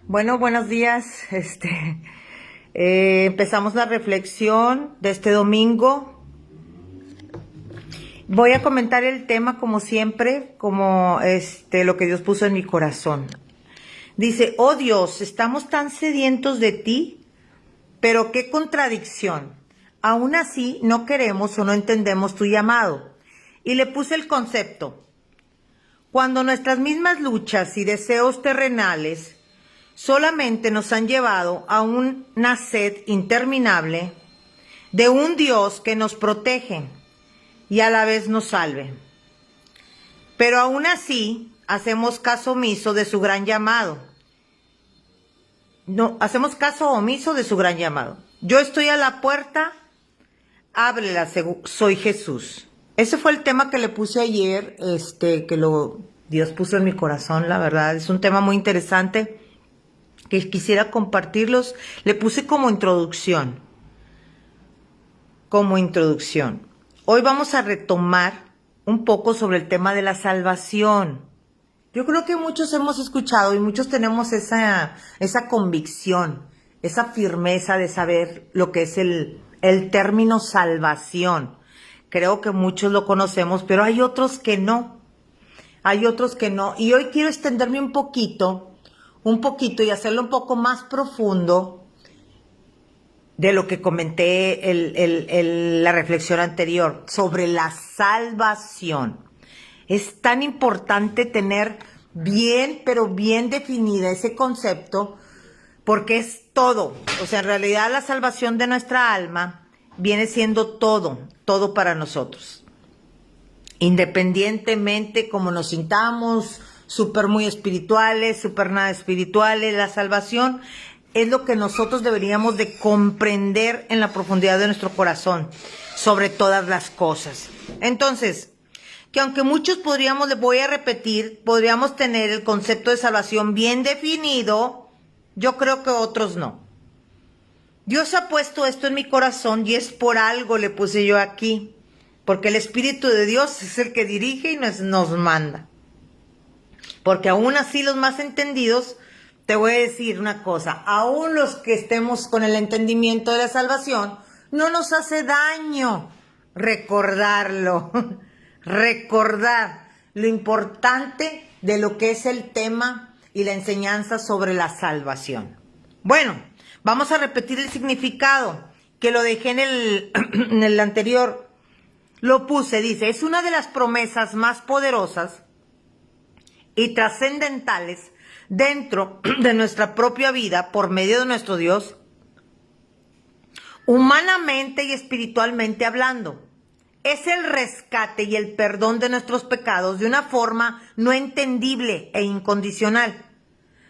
Bueno, buenos días. Empezamos la reflexión de este domingo. Voy a comentar el tema como siempre, como lo que Dios puso en mi corazón. Dice: oh Dios, estamos tan sedientos de ti, pero qué contradicción. Aún así no queremos o no entendemos tu llamado. Y le puse el concepto: cuando nuestras mismas luchas y deseos terrenales solamente nos han llevado a una sed interminable de un Dios que nos protege y a la vez nos salve. Pero aún así hacemos caso omiso de su gran llamado. No, hacemos caso omiso de su gran llamado. Yo estoy a la puerta, ábrela, soy Jesús. Ese fue el tema que le puse ayer, Dios puso en mi corazón, la verdad. Es un tema muy interesante que quisiera compartirlos. Le puse como introducción. Hoy vamos a retomar un poco sobre el tema de la salvación. Yo creo que muchos hemos escuchado y muchos tenemos esa convicción, esa firmeza de saber lo que es el término salvación. Creo que muchos lo conocemos, pero hay otros que no. Y hoy quiero extenderme un poquito y hacerlo un poco más profundo de lo que comenté la reflexión anterior sobre la salvación. Es tan importante tener bien, pero bien definida ese concepto, porque es todo. O sea, en realidad la salvación de nuestra alma viene siendo todo para nosotros. Independientemente como nos sintamos, súper muy espirituales, súper nada espirituales, la salvación es lo que nosotros deberíamos de comprender en la profundidad de nuestro corazón, sobre todas las cosas. Entonces, que aunque muchos podríamos tener el concepto de salvación bien definido, yo creo que otros no. Dios ha puesto esto en mi corazón y es por algo le puse yo aquí, porque el Espíritu de Dios es el que dirige y nos manda. Porque aún así los más entendidos, te voy a decir una cosa, aún los que estemos con el entendimiento de la salvación, no nos hace daño recordarlo, recordar lo importante de lo que es el tema y la enseñanza sobre la salvación. Bueno, vamos a repetir el significado, que lo dejé en el anterior. Lo puse, dice: es una de las promesas más poderosas y trascendentales dentro de nuestra propia vida por medio de nuestro Dios, humanamente y espiritualmente hablando. Es el rescate y el perdón de nuestros pecados de una forma no entendible e incondicional,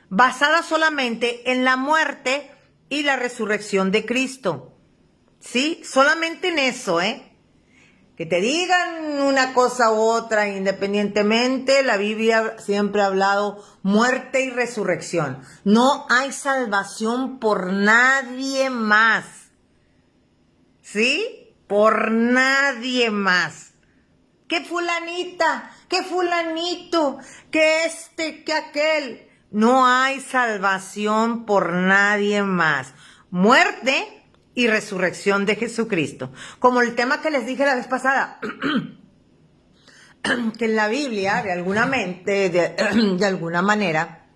basada solamente en la muerte y la resurrección de Cristo. ¿Sí? Solamente en eso, Que te digan una cosa u otra independientemente, la Biblia siempre ha hablado muerte y resurrección. No hay salvación por nadie más. ¿Sí? Por nadie más. Que fulanita, que fulanito, que que aquel. No hay salvación por nadie más. Muerte y resurrección de Jesucristo. Como el tema que les dije la vez pasada, que en la Biblia, de alguna manera,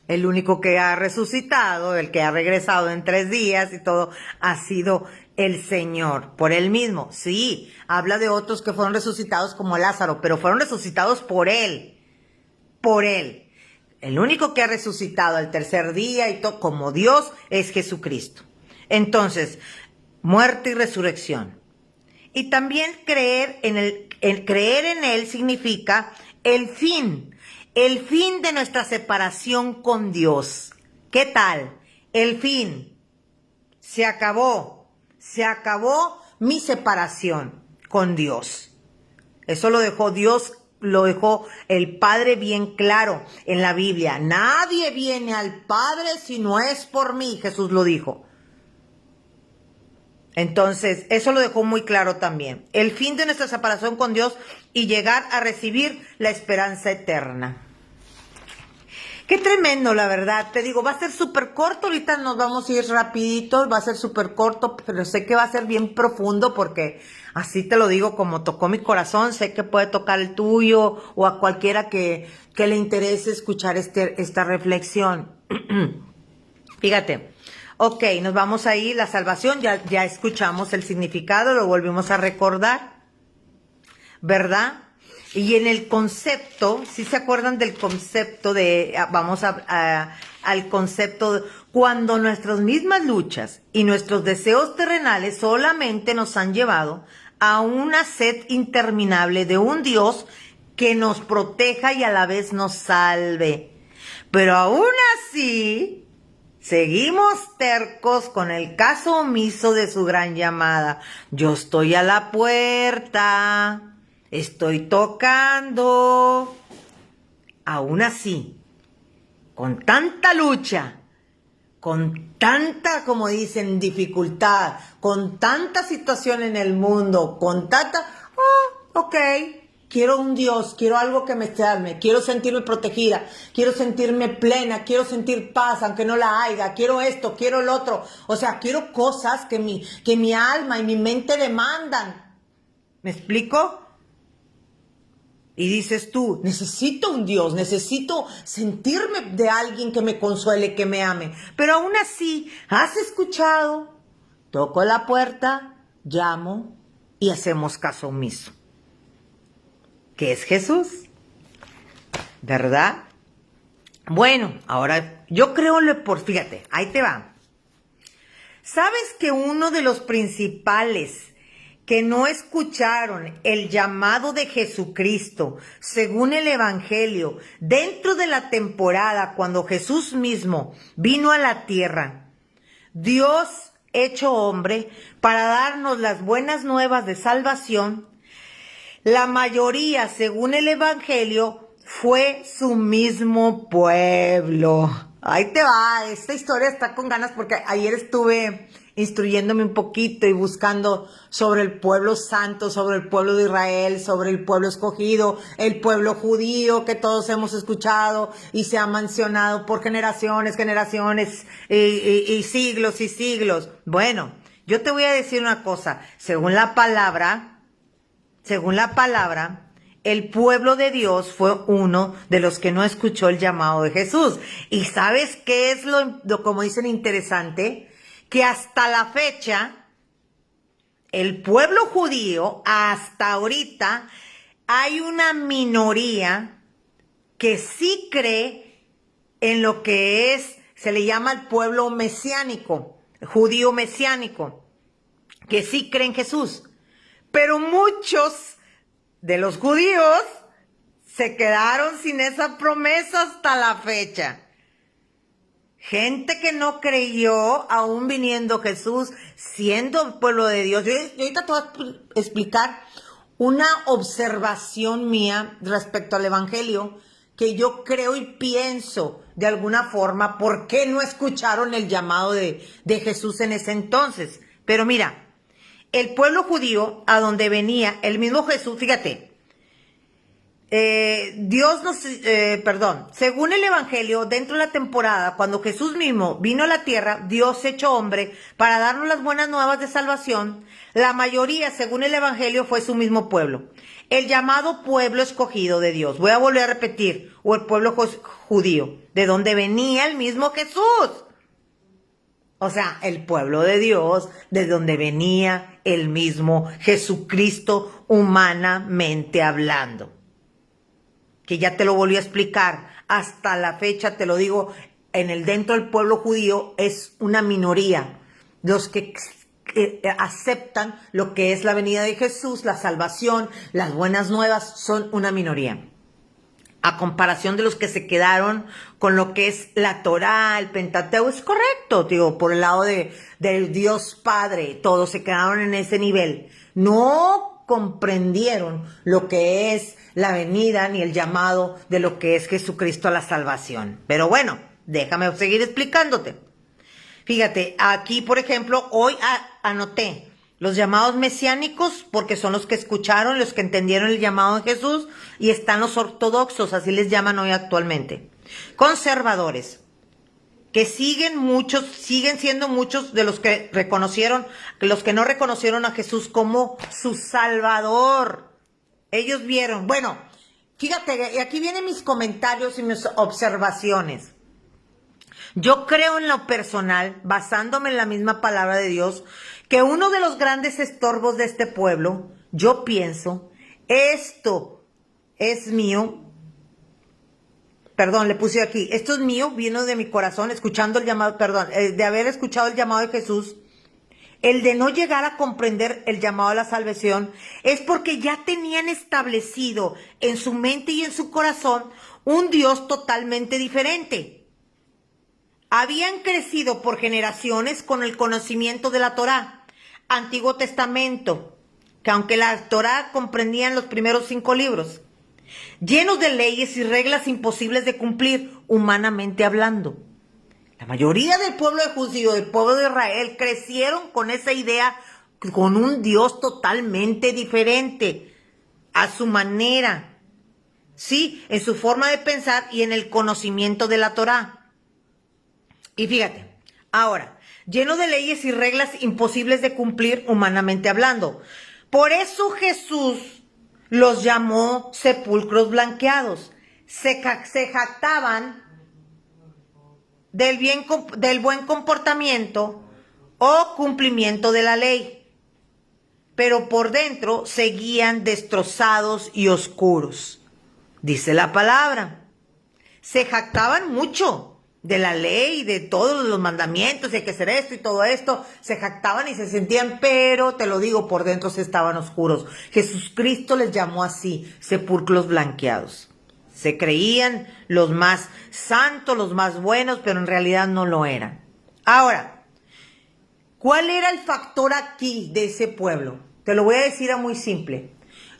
el único que ha resucitado, el que ha regresado en 3 días y todo, ha sido el Señor, por Él mismo. Sí, habla de otros que fueron resucitados como Lázaro, pero fueron resucitados por Él, por Él. El único que ha resucitado al 3er día y todo como Dios es Jesucristo. Entonces, muerte y resurrección. Y también creer en Él significa el fin de nuestra separación con Dios. ¿Qué tal? El fin. Se acabó mi separación con Dios. Eso lo dejó Dios, lo dejó el Padre bien claro en la Biblia. Nadie viene al Padre si no es por mí, Jesús lo dijo. Entonces, eso lo dejó muy claro también. El fin de nuestra separación con Dios y llegar a recibir la esperanza eterna. Qué tremendo, la verdad. Te digo, va a ser súper corto. Ahorita nos vamos a ir rapidito. Va a ser súper corto, pero sé que va a ser bien profundo porque así te lo digo, como tocó mi corazón. Sé que puede tocar el tuyo o a cualquiera que le interese escuchar esta reflexión. Fíjate. Ok, nos vamos a ir. La salvación, ya escuchamos el significado, lo volvimos a recordar, ¿verdad? Y en el concepto, ¿sí se acuerdan del concepto de, vamos al concepto, cuando nuestras mismas luchas y nuestros deseos terrenales solamente nos han llevado a una sed interminable de un Dios que nos proteja y a la vez nos salve? Pero aún así, seguimos tercos con el caso omiso de su gran llamada. Yo estoy a la puerta. Estoy tocando. Aún así, con tanta lucha, con tanta, como dicen, dificultad, con tanta situación en el mundo, con tanta, ok, quiero un Dios, quiero algo que me salve, quiero sentirme protegida, quiero sentirme plena, quiero sentir paz, aunque no la haya, quiero esto, quiero lo otro. O sea, quiero cosas que mi alma y mi mente demandan. ¿Me explico? Y dices tú, necesito un Dios, necesito sentirme de alguien que me consuele, que me ame. Pero aún así, ¿has escuchado? Toco la puerta, llamo y hacemos caso omiso. ¿Qué es Jesús? ¿Verdad? Bueno, ahora yo creo, fíjate, ahí te va. ¿Sabes que uno de los principales que no escucharon el llamado de Jesucristo, según el Evangelio, dentro de la temporada cuando Jesús mismo vino a la tierra, Dios hecho hombre, para darnos las buenas nuevas de salvación? La mayoría, según el Evangelio, fue su mismo pueblo. Ahí te va, esta historia está con ganas porque ayer estuve instruyéndome un poquito y buscando sobre el pueblo santo, sobre el pueblo de Israel, sobre el pueblo escogido, el pueblo judío que todos hemos escuchado y se ha mencionado por generaciones y siglos y siglos. Bueno, yo te voy a decir una cosa, según la palabra, el pueblo de Dios fue uno de los que no escuchó el llamado de Jesús. ¿Y sabes qué es como dicen, interesante? Que hasta la fecha, el pueblo judío, hasta ahorita, hay una minoría que sí cree en lo que se le llama el pueblo mesiánico, judío mesiánico, que sí cree en Jesús. Pero muchos de los judíos se quedaron sin esa promesa hasta la fecha. Gente que no creyó, aún viniendo Jesús, siendo pueblo de Dios. Yo ahorita te voy a explicar una observación mía respecto al Evangelio, que yo creo y pienso de alguna forma por qué no escucharon el llamado de Jesús en ese entonces. Pero mira, el pueblo judío, a donde venía el mismo Jesús, fíjate, según el Evangelio, dentro de la temporada, cuando Jesús mismo vino a la tierra, Dios hecho hombre, para darnos las buenas nuevas de salvación, la mayoría, según el Evangelio, fue su mismo pueblo. El llamado pueblo escogido de Dios. Voy a volver a repetir, o el pueblo judío, de donde venía el mismo Jesús. O sea, el pueblo de Dios, de donde venía el mismo Jesucristo, humanamente hablando. Que ya te lo volví a explicar, hasta la fecha te lo digo, dentro del pueblo judío es una minoría, los que aceptan lo que es la venida de Jesús, la salvación, las buenas nuevas, son una minoría. A comparación de los que se quedaron con lo que es la Torá, el Pentateuco, es correcto, digo, por el lado del Dios Padre, todos se quedaron en ese nivel. No comprendieron lo que es la venida ni el llamado de lo que es Jesucristo a la salvación. Pero bueno, déjame seguir explicándote. Fíjate, aquí por ejemplo, hoy anoté los llamados mesiánicos, porque son los que escucharon, los que entendieron el llamado de Jesús, y están los ortodoxos, así les llaman hoy actualmente. conservadores, que siguen siendo muchos de los que no reconocieron a Jesús como su Salvador. Ellos vieron, bueno, fíjate, aquí vienen mis comentarios y mis observaciones. Yo creo en lo personal, basándome en la misma palabra de Dios, que uno de los grandes estorbos de este pueblo, yo pienso, esto es mío. Perdón, le puse aquí, esto es mío, vino de mi corazón, escuchando el llamado, de haber escuchado el llamado de Jesús. El de no llegar a comprender el llamado a la salvación es porque ya tenían establecido en su mente y en su corazón un Dios totalmente diferente. Habían crecido por generaciones con el conocimiento de la Torá, Antiguo Testamento, que aunque la Torá comprendían los primeros 5 libros, llenos de leyes y reglas imposibles de cumplir humanamente hablando. La mayoría del pueblo de judío, del pueblo de Israel, crecieron con esa idea, con un Dios totalmente diferente, a su manera, sí, en su forma de pensar y en el conocimiento de la Torá. Y fíjate, ahora, lleno de leyes y reglas imposibles de cumplir humanamente hablando. Por eso Jesús los llamó sepulcros blanqueados. Se jactaban del buen comportamiento o cumplimiento de la ley, pero por dentro seguían destrozados y oscuros. Dice la palabra. Se jactaban mucho de la ley, de todos los mandamientos, y hay que hacer esto y todo esto. Se jactaban y se sentían, pero te lo digo, por dentro se estaban oscuros. Jesucristo les llamó así, sepulcros blanqueados. Se creían los más santos, los más buenos, pero en realidad no lo eran. Ahora, ¿cuál era el factor aquí de ese pueblo? Te lo voy a decir a muy simple.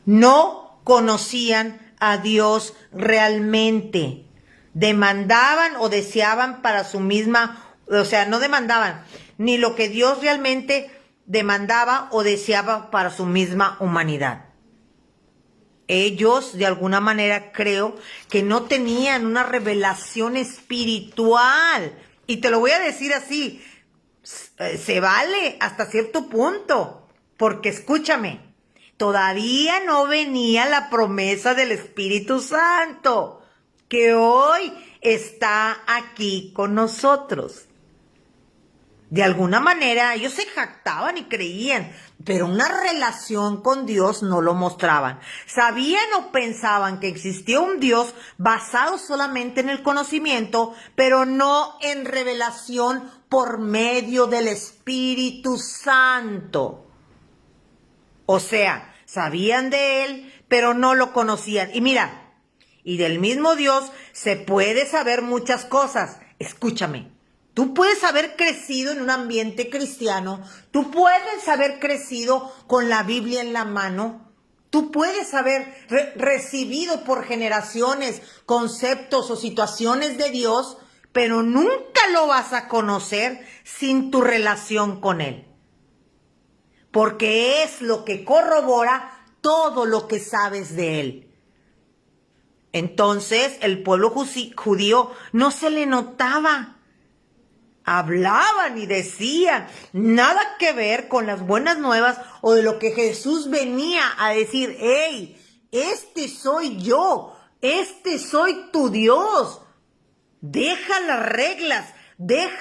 No conocían a Dios realmente. Demandaban o deseaban para su misma, o sea, no demandaban ni lo que Dios realmente demandaba o deseaba para su misma humanidad. Ellos, de alguna manera, creo que no tenían una revelación espiritual. Y te lo voy a decir así, se vale hasta cierto punto, porque escúchame, todavía no venía la promesa del Espíritu Santo, que hoy está aquí con nosotros. De alguna manera ellos se jactaban y creían, pero una relación con Dios no lo mostraban. Sabían o pensaban que existía un Dios basado solamente en el conocimiento, pero no en revelación por medio del Espíritu Santo. O sea, sabían de Él, pero no lo conocían. Y mira, y del mismo Dios se puede saber muchas cosas. Escúchame. Tú puedes haber crecido en un ambiente cristiano, tú puedes haber crecido con la Biblia en la mano, tú puedes haber recibido por generaciones conceptos o situaciones de Dios, pero nunca lo vas a conocer sin tu relación con Él. Porque es lo que corrobora todo lo que sabes de Él. Entonces, el pueblo judío no se le notaba. Hablaban y decían, nada que ver con las buenas nuevas o de lo que Jesús venía a decir. ¡Hey! Este soy yo, este soy tu Dios. Deja las reglas,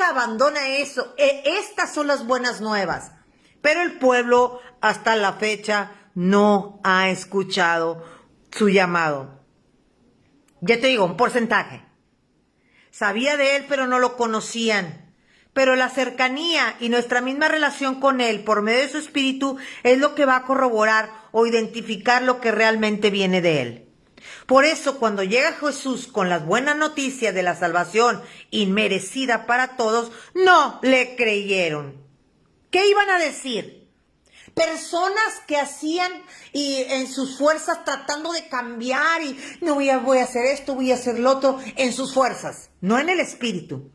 abandona eso. Estas son las buenas nuevas. Pero el pueblo hasta la fecha no ha escuchado su llamado. Ya te digo, un porcentaje. Sabía de Él, pero no lo conocían. Pero la cercanía y nuestra misma relación con Él por medio de su Espíritu es lo que va a corroborar o identificar lo que realmente viene de Él. Por eso, cuando llega Jesús con las buenas noticias de la salvación inmerecida para todos, no le creyeron. ¿Qué iban a decir? Personas que hacían y en sus fuerzas tratando de cambiar y no voy a hacer esto, voy a hacer lo otro, en sus fuerzas, no en el Espíritu.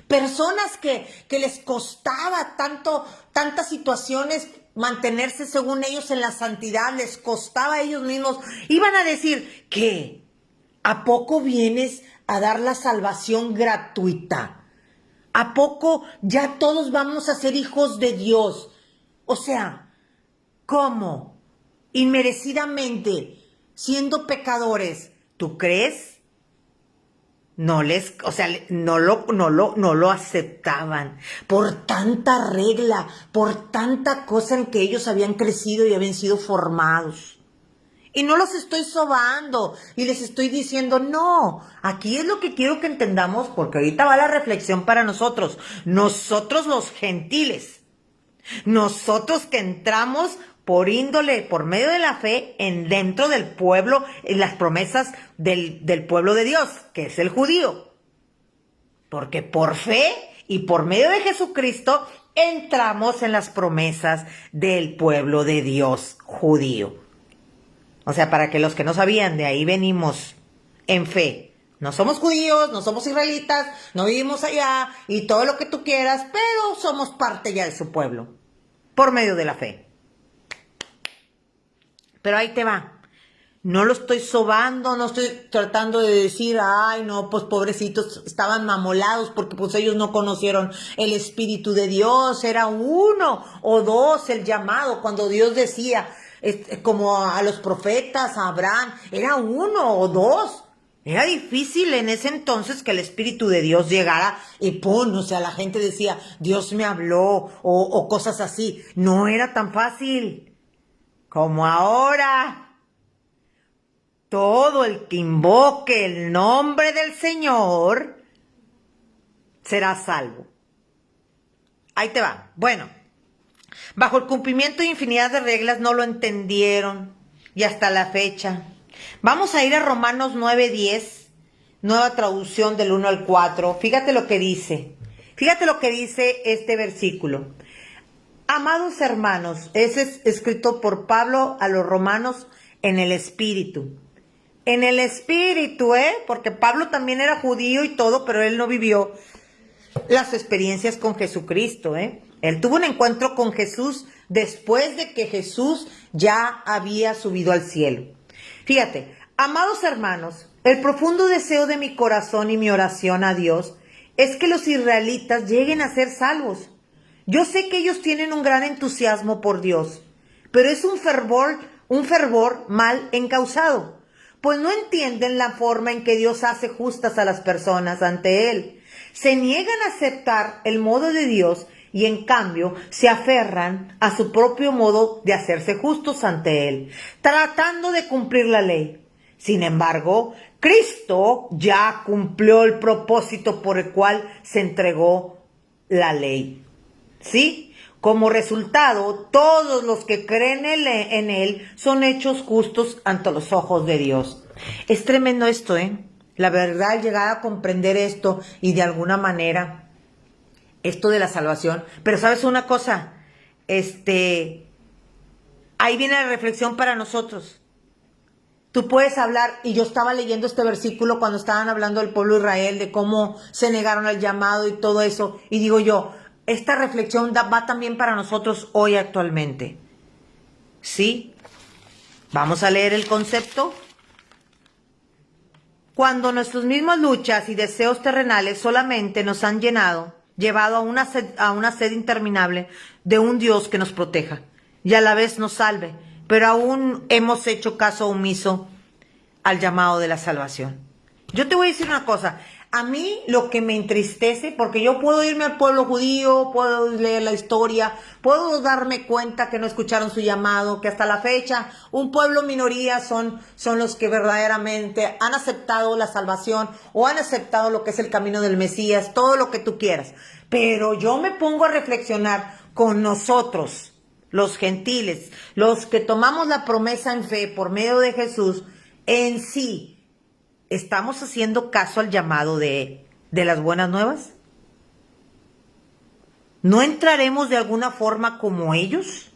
Personas que les costaba tantas situaciones mantenerse según ellos en la santidad, les costaba a ellos mismos. Iban a decir, ¿qué? ¿A poco vienes a dar la salvación gratuita? ¿A poco ya todos vamos a ser hijos de Dios? O sea, ¿cómo? Inmerecidamente, siendo pecadores, ¿tú crees? No no lo aceptaban por tanta regla, por tanta cosa en que ellos habían crecido y habían sido formados. Y no los estoy sobando y les estoy diciendo, no, aquí es lo que quiero que entendamos, porque ahorita va la reflexión para nosotros los gentiles, nosotros que entramos por índole, por medio de la fe, dentro del pueblo, en las promesas del pueblo de Dios, que es el judío. Porque por fe y por medio de Jesucristo entramos en las promesas del pueblo de Dios judío. O sea, para que los que no sabían, de ahí venimos en fe. No somos judíos, no somos israelitas, no vivimos allá y todo lo que tú quieras, pero somos parte ya de su pueblo, por medio de la fe. Pero ahí te va. No lo estoy sobando, no estoy tratando de decir, ay, no, pues pobrecitos, estaban mamolados porque pues ellos no conocieron el Espíritu de Dios, era 1 o 2 el llamado, cuando Dios decía, como a los profetas, a Abraham, era 1 o 2. Era difícil en ese entonces que el Espíritu de Dios llegara y ¡pum! O sea, la gente decía, Dios me habló o cosas así. No era tan fácil como ahora. Todo el que invoque el nombre del Señor será salvo. Ahí te va. Bueno, bajo el cumplimiento de infinidad de reglas no lo entendieron y hasta la fecha. Vamos a ir a Romanos 9:10, nueva traducción del 1 al 4. Fíjate lo que dice. Fíjate lo que dice este versículo. Amados hermanos, ese es escrito por Pablo a los romanos en el Espíritu. En el Espíritu, porque Pablo también era judío y todo, pero él no vivió las experiencias con Jesucristo, Él tuvo un encuentro con Jesús después de que Jesús ya había subido al cielo. Fíjate, amados hermanos, el profundo deseo de mi corazón y mi oración a Dios es que los israelitas lleguen a ser salvos. Yo sé que ellos tienen un gran entusiasmo por Dios, pero es un fervor mal encausado, pues no entienden la forma en que Dios hace justas a las personas ante Él. Se niegan a aceptar el modo de Dios y en cambio se aferran a su propio modo de hacerse justos ante Él, tratando de cumplir la ley. Sin embargo, Cristo ya cumplió el propósito por el cual se entregó la ley. ¿Sí? Como resultado, todos los que creen en Él son hechos justos ante los ojos de Dios. Es tremendo esto, La verdad, llegar a comprender esto y de alguna manera, esto de la salvación. Pero ¿sabes una cosa? Ahí viene la reflexión para nosotros. Tú puedes hablar, y yo estaba leyendo este versículo cuando estaban hablando del pueblo de Israel, de cómo se negaron al llamado y todo eso, y digo yo, esta reflexión va también para nosotros hoy actualmente. ¿Sí? Vamos a leer el concepto. Cuando nuestras mismas luchas y deseos terrenales solamente nos han llevado a una sed interminable de un Dios que nos proteja y a la vez nos salve, pero aún hemos hecho caso omiso al llamado de la salvación. Yo te voy a decir una cosa. A mí lo que me entristece, porque yo puedo irme al pueblo judío, puedo leer la historia, puedo darme cuenta que no escucharon su llamado, que hasta la fecha un pueblo minoría son los que verdaderamente han aceptado la salvación o han aceptado lo que es el camino del Mesías, todo lo que tú quieras. Pero yo me pongo a reflexionar con nosotros, los gentiles, los que tomamos la promesa en fe por medio de Jesús, en sí, ¿estamos haciendo caso al llamado de las buenas nuevas? ¿No entraremos de alguna forma como ellos?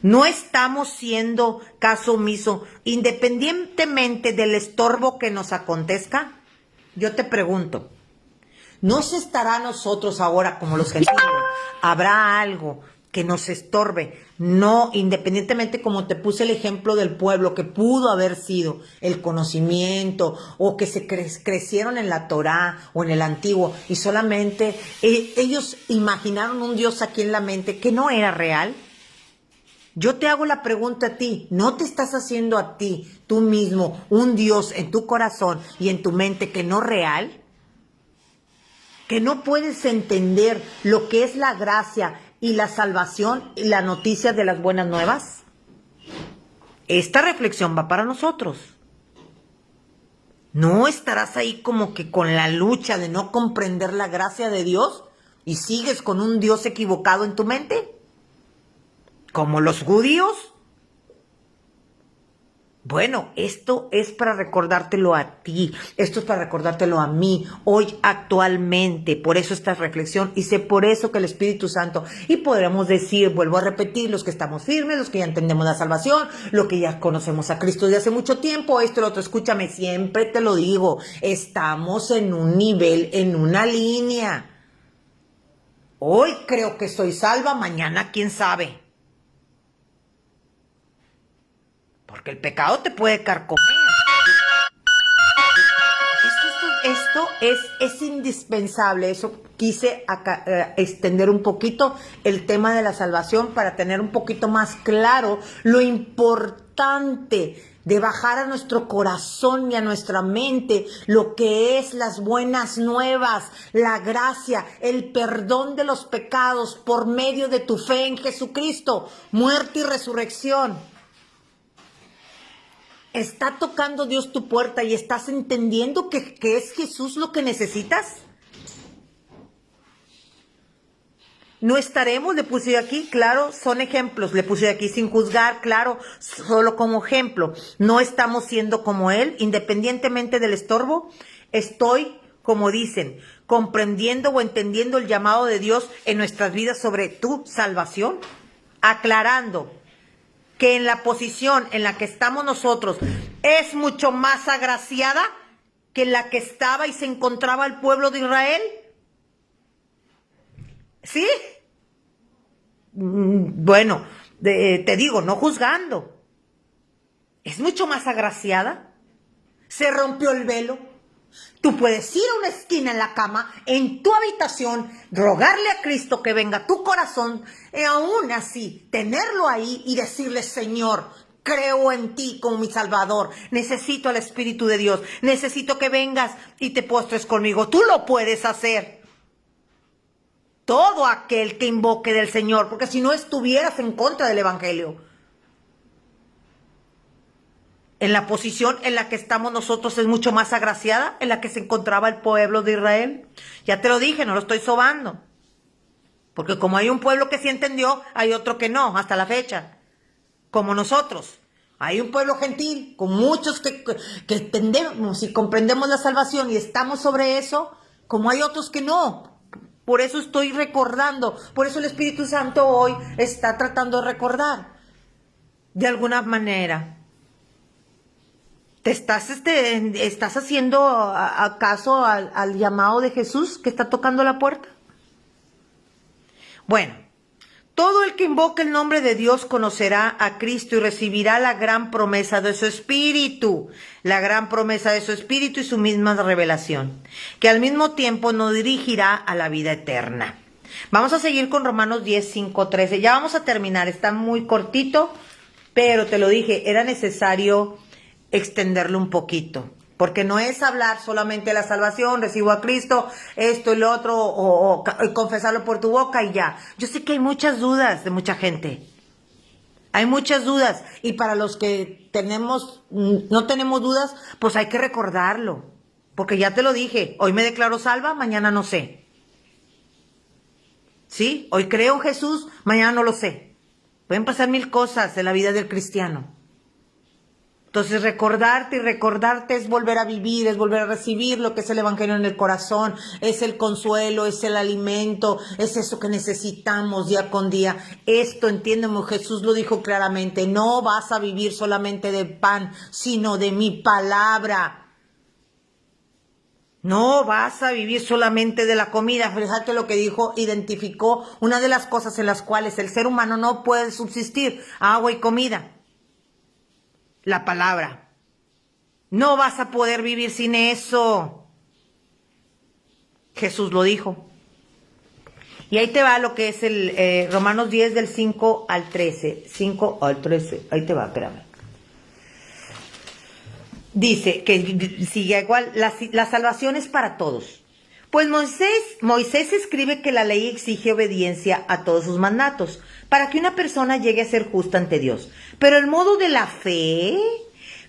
¿No estamos siendo caso omiso independientemente del estorbo que nos acontezca? Yo te pregunto, ¿no se estará a nosotros ahora como los gentiles? ¿Habrá algo que nos estorbe. No, independientemente como te puse el ejemplo del pueblo, que pudo haber sido el conocimiento, o que se crecieron en la Torá o en el Antiguo, y solamente ellos imaginaron un Dios aquí en la mente que no era real. Yo te hago la pregunta a ti, ¿no te estás haciendo a ti, tú mismo, un Dios en tu corazón y en tu mente que no es real? Que no puedes entender lo que es la gracia y la salvación y la noticia de las buenas nuevas. Esta reflexión va para nosotros. ¿No estarás ahí como que con la lucha de no comprender la gracia de Dios y sigues con un Dios equivocado en tu mente? ¿Como los judíos? Bueno, esto es para recordártelo a ti, esto es para recordártelo a mí, hoy actualmente, por eso esta reflexión, y sé por eso que el Espíritu Santo, y podremos decir, vuelvo a repetir, los que estamos firmes, los que ya entendemos la salvación, los que ya conocemos a Cristo desde hace mucho tiempo, esto y lo otro, escúchame, siempre te lo digo, estamos en un nivel, en una línea. Hoy creo que soy salva, mañana quién sabe. Porque el pecado te puede carcomer. Esto es indispensable. Eso quise extender un poquito el tema de la salvación para tener un poquito más claro lo importante de bajar a nuestro corazón y a nuestra mente lo que es las buenas nuevas, la gracia, el perdón de los pecados por medio de tu fe en Jesucristo, muerte y resurrección. ¿Está tocando Dios tu puerta y estás entendiendo que es Jesús lo que necesitas? No estaremos, le puse aquí, claro, son ejemplos, le puse aquí sin juzgar, claro, solo como ejemplo. No estamos siendo como Él, independientemente del estorbo. Estoy, como dicen, comprendiendo o entendiendo el llamado de Dios en nuestras vidas sobre tu salvación, aclarando que en la posición en la que estamos nosotros es mucho más agraciada que en la que estaba y se encontraba el pueblo de Israel. ¿Sí? Bueno, te digo, no juzgando. Es mucho más agraciada. Se rompió el velo. Tú puedes ir a una esquina en la cama, en tu habitación, rogarle a Cristo que venga a tu corazón y aún así tenerlo ahí y decirle, Señor, creo en ti como mi Salvador, necesito al Espíritu de Dios, necesito que vengas y te postres conmigo. Tú lo puedes hacer. Todo aquel que invoque del Señor, porque si no estuvieras en contra del Evangelio. En la posición en la que estamos nosotros es mucho más agraciada en la que se encontraba el pueblo de Israel. Ya te lo dije, no lo estoy sobando. Porque como hay un pueblo que sí entendió, hay otro que no, hasta la fecha. Como nosotros. Hay un pueblo gentil, con muchos que entendemos y comprendemos la salvación y estamos sobre eso, como hay otros que no. Por eso estoy recordando, por eso el Espíritu Santo hoy está tratando de recordar. De alguna manera. ¿Estás haciendo acaso al llamado de Jesús que está tocando la puerta? Bueno, todo el que invoque el nombre de Dios conocerá a Cristo y recibirá la gran promesa de su Espíritu, la gran promesa de su Espíritu y su misma revelación, que al mismo tiempo nos dirigirá a la vida eterna. Vamos a seguir con Romanos 10, 5, 13. Ya vamos a terminar, está muy cortito, pero te lo dije, era necesario extenderlo un poquito, porque no es hablar solamente de la salvación, recibo a Cristo, esto y lo otro, o confesarlo por tu boca y ya. Yo sé que hay muchas dudas de mucha gente, hay muchas dudas, y para los que no tenemos dudas, pues hay que recordarlo, porque ya te lo dije, hoy me declaro salva, mañana no sé. ¿Sí? Hoy creo en Jesús, mañana no lo sé. Pueden pasar mil cosas en la vida del cristiano. Entonces recordarte es volver a vivir, es volver a recibir lo que es el Evangelio en el corazón, es el consuelo, es el alimento, es eso que necesitamos día con día. Esto, entiéndeme, Jesús lo dijo claramente, no vas a vivir solamente de pan, sino de mi palabra. No vas a vivir solamente de la comida. Fíjate lo que dijo, identificó una de las cosas en las cuales el ser humano no puede subsistir: agua y comida. La palabra. No vas a poder vivir sin eso. Jesús lo dijo. Y ahí te va lo que es el Romanos 10 del 5 al 13. 5 al 13. Ahí te va, espérame. Dice que sigue igual, la salvación es para todos. Pues Moisés escribe que la ley exige obediencia a todos sus mandatos para que una persona llegue a ser justa ante Dios. Pero el modo de la fe,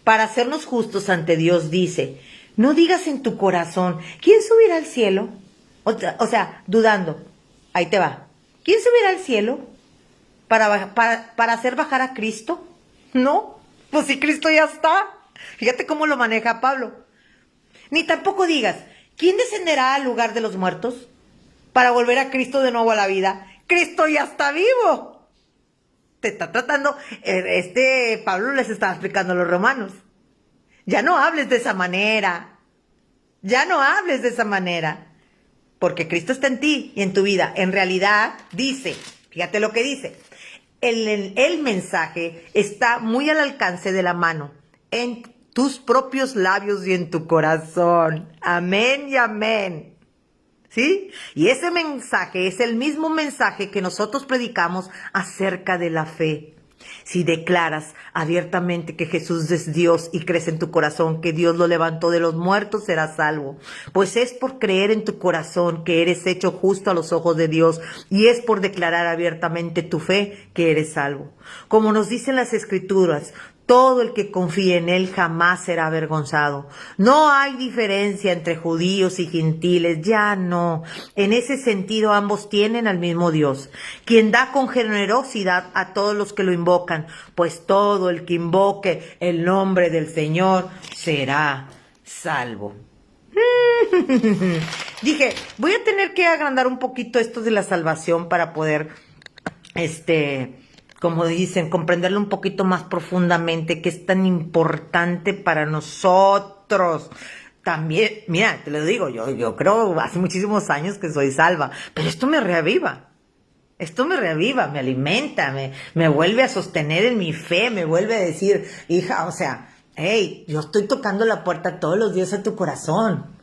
para hacernos justos ante Dios, dice: no digas en tu corazón, ¿quién subirá al cielo? O sea, dudando. Ahí te va. ¿Quién subirá al cielo para hacer bajar a Cristo? No, pues si Cristo ya está. Fíjate cómo lo maneja Pablo. Ni tampoco digas, ¿quién descenderá al lugar de los muertos para volver a Cristo de nuevo a la vida? Cristo ya está vivo. Te está tratando, Pablo les estaba explicando a los romanos. Ya no hables de esa manera. Ya no hables de esa manera. Porque Cristo está en ti y en tu vida. En realidad, dice, fíjate lo que dice. El mensaje está muy al alcance de la mano, en tus propios labios y en tu corazón. Amén y amén. ¿Sí? Y ese mensaje es el mismo mensaje que nosotros predicamos acerca de la fe. Si declaras abiertamente que Jesús es Dios y crees en tu corazón que Dios lo levantó de los muertos, serás salvo. Pues es por creer en tu corazón que eres hecho justo a los ojos de Dios, y es por declarar abiertamente tu fe que eres salvo. Como nos dicen las Escrituras, todo el que confíe en Él jamás será avergonzado. No hay diferencia entre judíos y gentiles, ya no. En ese sentido ambos tienen al mismo Dios, quien da con generosidad a todos los que lo invocan, pues todo el que invoque el nombre del Señor será salvo. Dije, voy a tener que agrandar un poquito esto de la salvación para poder, como dicen, comprenderlo un poquito más profundamente, que es tan importante para nosotros. También, mira, te lo digo, yo creo hace muchísimos años que soy salva, pero esto me reaviva. Esto me reaviva, me alimenta, me vuelve a sostener en mi fe, me vuelve a decir, hija, o sea, hey, yo estoy tocando la puerta todos los días a tu corazón.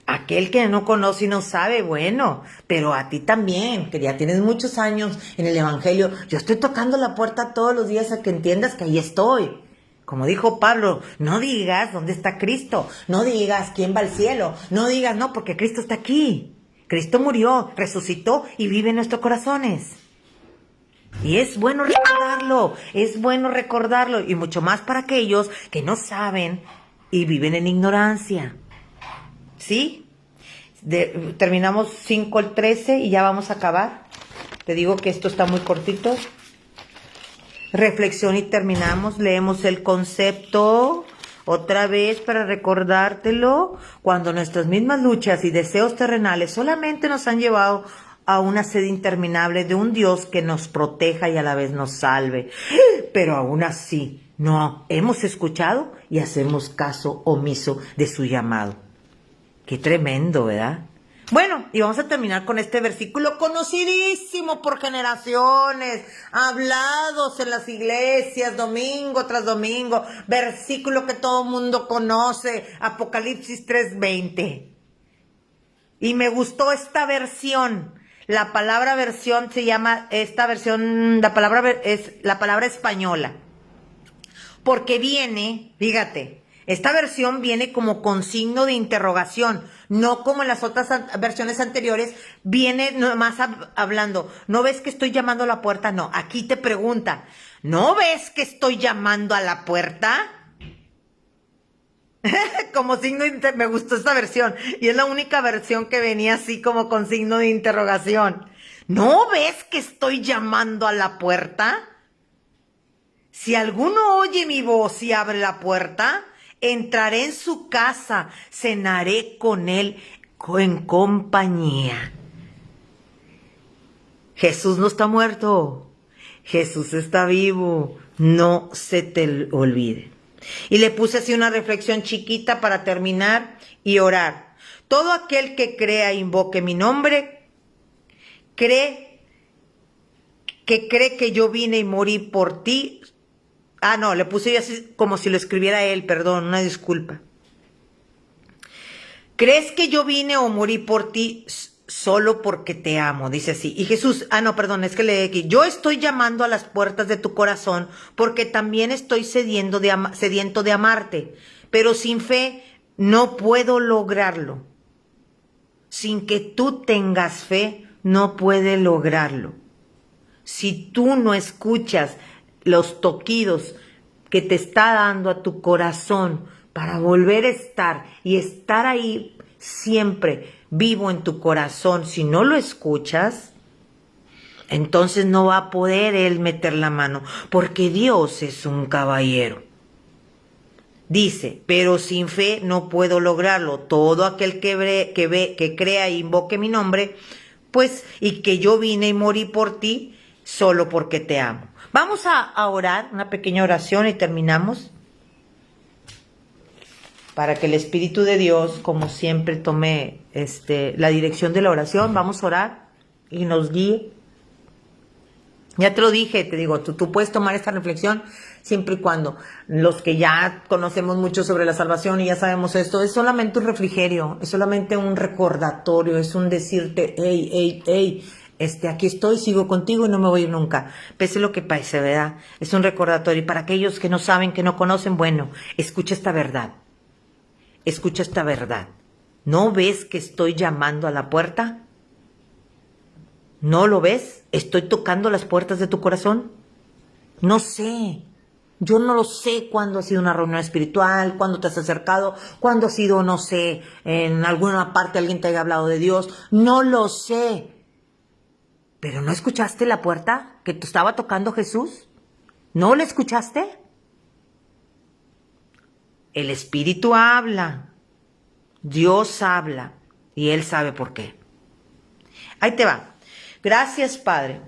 Aquel que no conoce y no sabe, bueno, pero a ti también, que ya tienes muchos años en el Evangelio, yo estoy tocando la puerta todos los días a que entiendas que ahí estoy. Como dijo Pablo, no digas dónde está Cristo, no digas quién va al cielo, no digas no, porque Cristo está aquí. Cristo murió, resucitó y vive en nuestros corazones. Y es bueno recordarlo, y mucho más para aquellos que no saben y viven en ignorancia. ¿Sí? Terminamos 5 al 13 y ya vamos a acabar. Te digo que esto está muy cortito. Reflexión y terminamos. Leemos el concepto otra vez para recordártelo. Cuando nuestras mismas luchas y deseos terrenales solamente nos han llevado a una sed interminable de un Dios que nos proteja y a la vez nos salve. Pero aún así no hemos escuchado y hacemos caso omiso de su llamado. Qué tremendo, ¿verdad? Bueno, y vamos a terminar con este versículo conocidísimo por generaciones, hablados en las iglesias domingo tras domingo, versículo que todo mundo conoce, Apocalipsis 3:20. Y me gustó esta versión. La palabra versión se llama, esta versión, la palabra es la palabra española. Porque viene, fíjate, esta versión viene como con signo de interrogación, no como en las otras versiones anteriores, viene nomás hablando. ¿No ves que estoy llamando a la puerta? No, aquí te pregunta, ¿no ves que estoy llamando a la puerta? Como signo de me gustó esta versión, y es la única versión que venía así como con signo de interrogación. ¿No ves que estoy llamando a la puerta? Si alguno oye mi voz y abre la puerta, entraré en su casa, cenaré con él en compañía. Jesús no está muerto, Jesús está vivo, no se te olvide. Y le puse así una reflexión chiquita para terminar y orar. Todo aquel que crea e invoque mi nombre, cree que yo vine y morí por ti. Ah, no, le puse yo así como si lo escribiera él, perdón, una disculpa. ¿Crees que yo vine o morí por ti solo porque te amo? Dice así. Y Jesús, no, perdón, es que leí aquí. Yo estoy llamando a las puertas de tu corazón porque también estoy sediento de amarte. Pero sin fe no puedo lograrlo. Sin que tú tengas fe, no puedes lograrlo. Si tú no escuchas los toquidos que te está dando a tu corazón para volver a estar y estar ahí siempre vivo en tu corazón, si no lo escuchas, entonces no va a poder Él meter la mano, porque Dios es un caballero. Dice, pero sin fe no puedo lograrlo. Todo aquel que crea e invoque mi nombre, pues, y que yo vine y morí por ti, solo porque te amo. Vamos a orar, una pequeña oración y terminamos. Para que el Espíritu de Dios, como siempre, tome la dirección de la oración. Vamos a orar y nos guíe. Ya te lo dije, te digo, tú puedes tomar esta reflexión siempre y cuando los que ya conocemos mucho sobre la salvación y ya sabemos esto, es solamente un refrigerio, es solamente un recordatorio, es un decirte, hey, aquí estoy, sigo contigo y no me voy a ir nunca, pese lo que pase, ¿verdad? Es un recordatorio. Y para aquellos que no saben, que no conocen, bueno, escucha esta verdad. Escucha esta verdad. ¿No ves que estoy llamando a la puerta? ¿No lo ves? ¿Estoy tocando las puertas de tu corazón? No sé. Yo no lo sé cuándo ha sido una reunión espiritual, cuándo te has acercado, cuándo ha sido, no sé, en alguna parte alguien te haya hablado de Dios. No lo sé. ¿Pero no escuchaste la puerta que te estaba tocando Jesús? ¿No la escuchaste? El Espíritu habla, Dios habla y Él sabe por qué. Ahí te va. Gracias, Padre,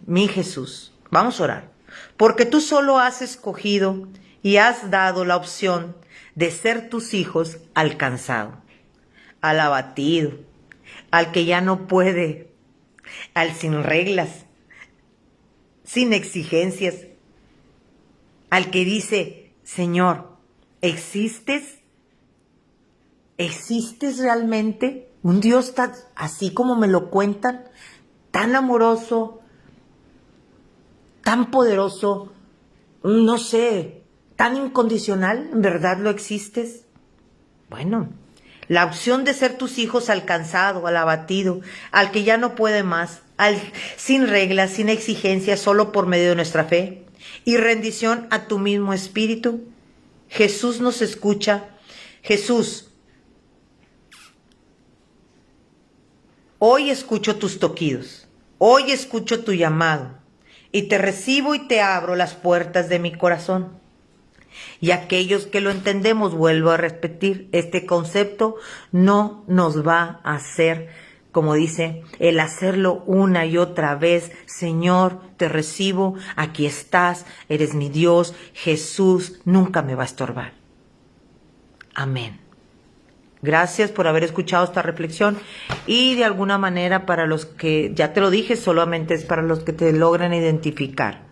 mi Jesús. Vamos a orar. Porque tú solo has escogido y has dado la opción de ser tus hijos al cansado, al abatido, al que ya no puede, al sin reglas, sin exigencias, al que dice, Señor, ¿existes? ¿Existes realmente? Un Dios tan, así como me lo cuentan, tan amoroso, tan poderoso, no sé, tan incondicional, ¿en verdad lo existes? Bueno, la opción de ser tus hijos al cansado, al abatido, al que ya no puede más, sin reglas, sin exigencias, solo por medio de nuestra fe y rendición a tu mismo espíritu. Jesús nos escucha. Jesús, hoy escucho tus toquidos, hoy escucho tu llamado y te recibo y te abro las puertas de mi corazón. Y aquellos que lo entendemos, vuelvo a repetir, este concepto no nos va a hacer, como dice, el hacerlo una y otra vez. Señor, te recibo, aquí estás, eres mi Dios, Jesús nunca me va a estorbar. Amén. Gracias por haber escuchado esta reflexión y de alguna manera para los que, ya te lo dije, solamente es para los que te logran identificar.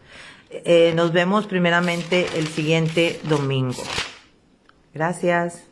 Nos vemos primeramente el siguiente domingo. Gracias.